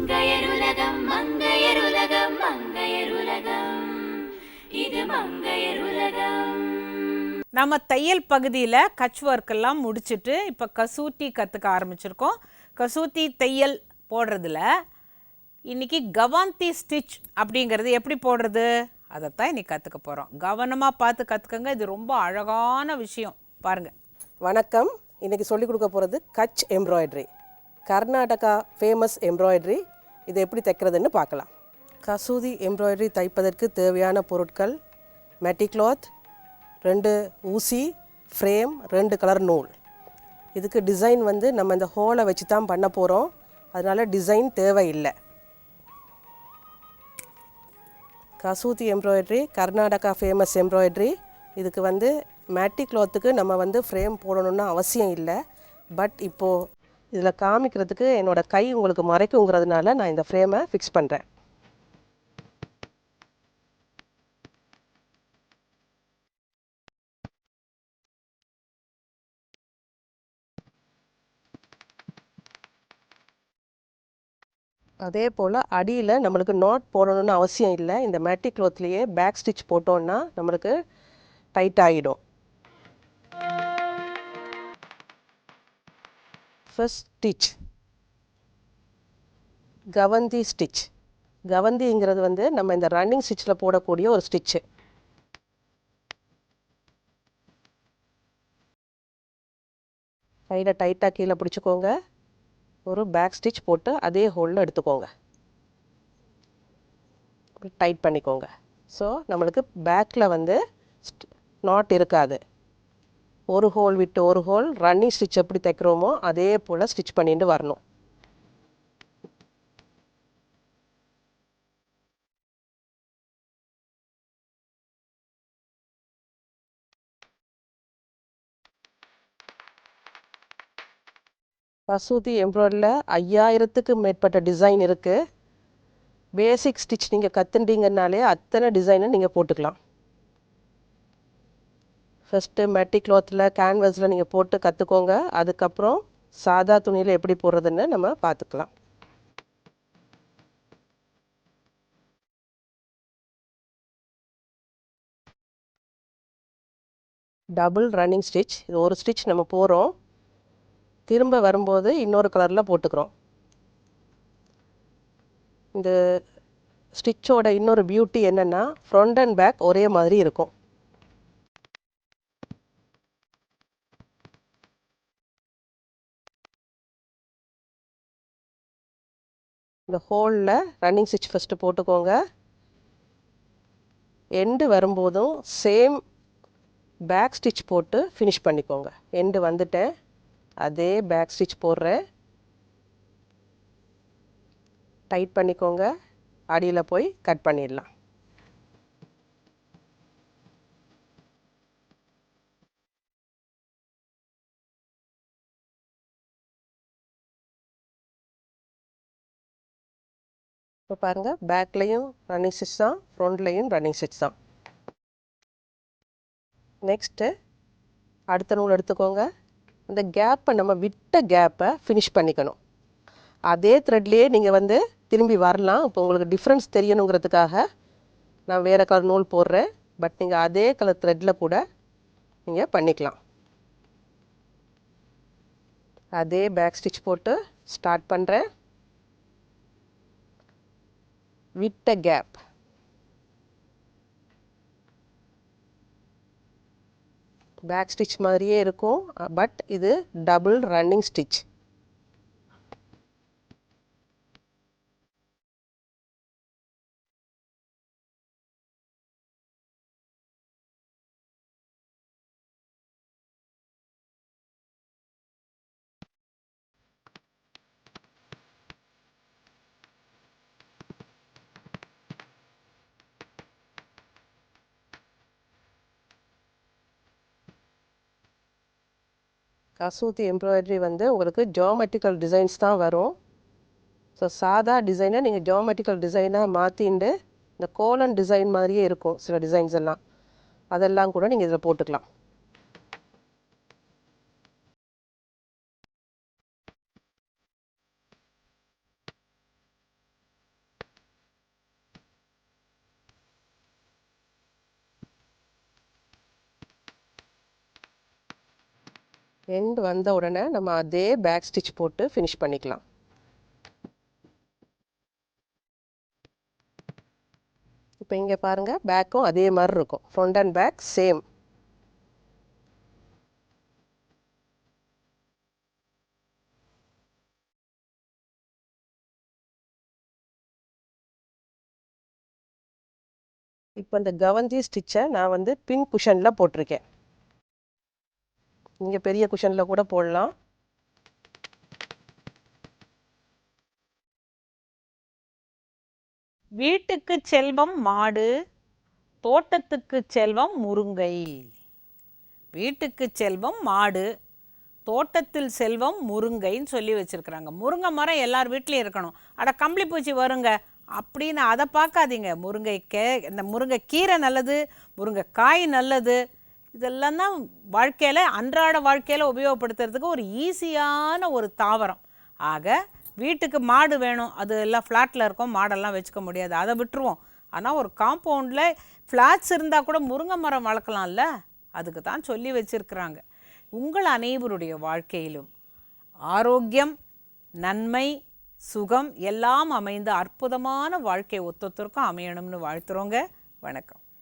மங்கையருலகம் மங்கையருலகம் மங்கையருலகம் இது மங்கையருலகம். நம்ம தையல் பகுதியில் கட்ச் ஒர்க்கெல்லாம் முடிச்சுட்டு இப்போ கசூத்தி கற்றுக்க ஆரம்பிச்சிருக்கோம். கசூத்தி தையல் போடுறதுல இன்றைக்கி கவாந்தி ஸ்டிச் அப்படிங்கிறது எப்படி போடுறது அதைத்தான் இன்றைக்கி கற்றுக்க போகிறோம். கவனமாக பார்த்து கற்றுக்கங்க, இது ரொம்ப அழகான விஷயம். பாருங்கள். வணக்கம். இன்றைக்கி சொல்லிக் கொடுக்க போகிறது Kutch embroidery, Karnataka famous embroidery. இதை எப்படி தைக்கிறதுன்னு பார்க்கலாம். கசூதி எம்ப்ராய்டரி தைப்பதற்கு தேவையான பொருட்கள்: மெட்டி கிளாத், 2 ஊசி, ஃப்ரேம், 2 கலர் நூல். இதுக்கு டிசைன் நம்ம இந்த ஹோலை வச்சு தான் பண்ண போகிறோம், அதனால் டிசைன் தேவையில்லை. கசூதி எம்ப்ராய்டரி கர்நாடகா ஃபேமஸ் எம்ப்ராய்டரி. இதுக்கு மேட்டி கிளாத்துக்கு நம்ம ஃப்ரேம் போடணுன்னு அவசியம் இல்லை. பட் இப்போது இதில் காமிக்கிறதுக்கு என்னோடய கை உங்களுக்கு மறைக்குங்கிறதுனால நான் இந்த ஃப்ரேமை ஃபிக்ஸ் பண்ணுறேன். அதே போல் அடியில் நம்மளுக்கு நாட் போடணுன்னு அவசியம் இல்லை. இந்த மேட்டி க்ளாத்லேயே பேக் ஸ்டிச் போட்டோன்னா நம்மளுக்கு டைட் ஆகிடும். ஃபர்ஸ்ட் ஸ்டிச் கவந்தி ஸ்டிச். கவந்திங்கிறது நம்ம இந்த ரன்னிங் ஸ்டிச்சில் போடக்கூடிய ஒரு ஸ்டிச்சு. கையில் டைட்டாக கீழே பிடிச்சிக்கோங்க. ஒரு பேக் ஸ்டிச் போட்டு அதே ஹோலில் எடுத்துக்கோங்க, டைட் பண்ணிக்கோங்க. ஸோ நம்மளுக்கு பேக்கில் நாட் இருக்காது. ஒரு ஹோல் விட்டு ஒரு ஹோல் ரன்னிங் ஸ்டிச் எப்படி தைக்கிறோமோ அதே போல் ஸ்டிச் பண்ணிட்டு வரணும். கசூதி எம்ப்ராய்டரியில் 5000க்கு மேற்பட்ட டிசைன் இருக்குது. பேசிக் ஸ்டிச் நீங்கள் கற்றுட்டீங்கன்னாலே அத்தனை டிசைனை நீங்கள் போட்டுக்கலாம். ஃபஸ்ட்டு மேட்டி கிளாத்தில் கேன்வஸில் நீங்கள் போட்டு கற்றுக்கோங்க. அதுக்கப்புறம் சாதா துணியில் எப்படி போடுறதுன்னு நம்ம பார்த்துக்கலாம். Double running stitch. இது ஒரு ஸ்டிச் நம்ம போகிறோம், திரும்ப வரும்போது இன்னொரு கலரில் போட்டுக்கிறோம். இந்த ஸ்டிச்சோட இன்னொரு பியூட்டி என்னென்னா ஃப்ரண்ட் அண்ட் பேக் ஒரே மாதிரி இருக்கும். இந்த ஹோலில் ரன்னிங் ஸ்டிச் ஃபஸ்ட்டு போட்டுக்கோங்க. எண்டு வரும்போதும் சேம் பேக் ஸ்டிச் போட்டு ஃபினிஷ் பண்ணிக்கோங்க. எண்டு வந்துட்டேன், அதே பேக் ஸ்டிச் போடுறேன், டைட் பண்ணிக்கோங்க. அடியில் போய் கட் பண்ணிடலாம். இப்போ பாருங்கள், பேக்லேயும் ரன்னிங் ஸ்டிச் தான், ஃப்ரண்ட்லேயும் ரன்னிங் ஸ்டிச் தான். நெக்ஸ்ட்டு அடுத்த நூல் எடுத்துக்கோங்க. இந்த கேப்பை நம்ம விட்ட கேப்பை ஃபினிஷ் பண்ணிக்கணும். அதே த்ரெட்லேயே நீங்கள் திரும்பி வரலாம். இப்போ உங்களுக்கு டிஃப்ரென்ஸ் தெரியணுங்கிறதுக்காக நான் வேறு கலர் நூல் போடுறேன். பட் நீங்கள் அதே கலர் த்ரெட்டில் கூட நீங்கள் பண்ணிக்கலாம். அதே பேக் ஸ்டிச் போட்டு ஸ்டார்ட் பண்ணுறேன். விட்ட கேப், பேக் ஸ்டிச் மாதிரியே இருக்கும், பட் இது டபுள் ரன்னிங் ஸ்டிச். கசூதி எம்ப்ராய்டரி உங்களுக்கு ஜியோமெட்ரிக்கல் டிசைன்ஸ் தான் வரும். ஸோ சாதா டிசைனை நீங்கள் ஜியோமெட்ரிக்கல் டிசைனாக மாற்றிண்டு இந்த கோலன் டிசைன் மாதிரியே இருக்கும் சில டிசைன்ஸ் எல்லாம், அதெல்லாம் கூட நீங்கள் இதில் போட்டுக்கலாம். எண்ட் வந்த உடனே நம்ம அதே பேக் ஸ்டிச் போட்டு ஃபினிஷ் பண்ணிக்கலாம். இப்போ இங்கே பாருங்கள், பேக்கும் அதே மாதிரி இருக்கும். Front and back same. இப்போ இந்த கவந்தி ஸ்டிச்சை நான் வந்து பின் குஷனில் போட்டிருக்கேன். இங்கே பெரிய குஷனில் கூட போடலாம். வீட்டுக்கு செல்வம் மாடு, தோட்டத்துக்கு செல்வம் முருங்கை. வீட்டுக்கு செல்வம் மாடு, தோட்டத்தில் செல்வம் முருங்கைன்னு சொல்லி வச்சுருக்குறாங்க. முருங்கை மரம் எல்லார் வீட்லேயும் இருக்கணும். அட கம்பளி பூச்சி வருங்க அப்படின்னு அதை பார்க்காதீங்க. இந்த முருங்கை கீரை நல்லது, முருங்கை காய் நல்லது. இதெல்லாம் தான் வாழ்க்கையில், அன்றாட வாழ்க்கையில் உபயோகப்படுத்துறதுக்கு ஒரு ஈஸியான ஒரு தாவரம். ஆக வீட்டுக்கு மாடு வேணும், அது எல்லாம் ஃப்ளாட்டில் இருக்கும், மாடெல்லாம் வச்சுக்க முடியாது, அதை விட்டுருவோம். ஆனால் ஒரு காம்பவுண்டில் ஃப்ளாட்ஸ் இருந்தால் கூட முருங்கை மரம் வளர்க்கலாம்ல, அதுக்கு தான் சொல்லி வச்சுருக்குறாங்க. உங்கள் அனைவருடைய வாழ்க்கையிலும் ஆரோக்கியம், நன்மை, சுகம் எல்லாம் அமைந்து அற்புதமான வாழ்க்கை ஒத்தொத்தருக்கும் அமையணும்னு வாழ்த்துறோங்க. வணக்கம்.